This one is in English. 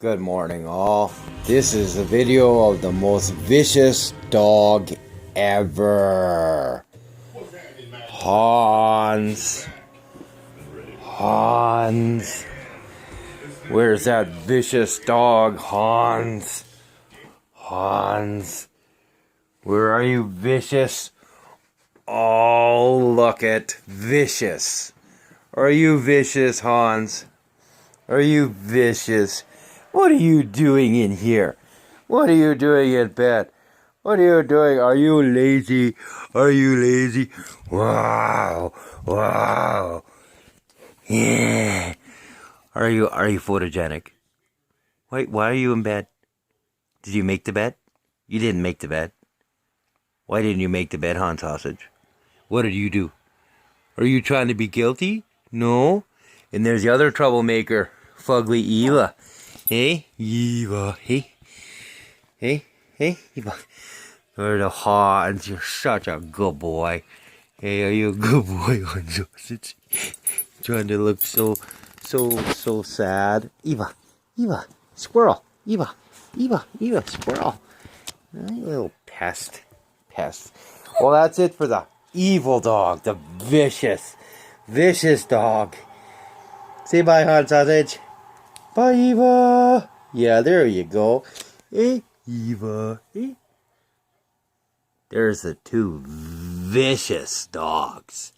Good morning, all. This is a video of the most vicious dog ever. Hans. Hans. Where's that vicious dog, Hans? Hans. Where are you, vicious? Oh, look at vicious. Are you vicious, Hans? Are you vicious? What are you doing in here? What are you doing in bed? What are you doing? Are you lazy? Are you lazy? Wow. Wow. Yeah. Are you photogenic? Why are you in bed? Did you make the bed? You didn't make the bed. Why didn't you make the bed, Hans Sausage? What did you do? Are you trying to be guilty? No. And there's the other troublemaker, Fugly Eva. Hey, Eva. Hey, Eva. You're the Hans. You're such a good boy. Hey, are you a good boy, Hans Sausage? Trying to look so sad. Eva, squirrel. Eva, squirrel. You little pest. Well, that's it for the evil dog, the vicious dog. Say bye, Hans Sausage. Bye, Eva. Yeah, there you go. Hey, Eva. Hey. There's the two vicious dogs.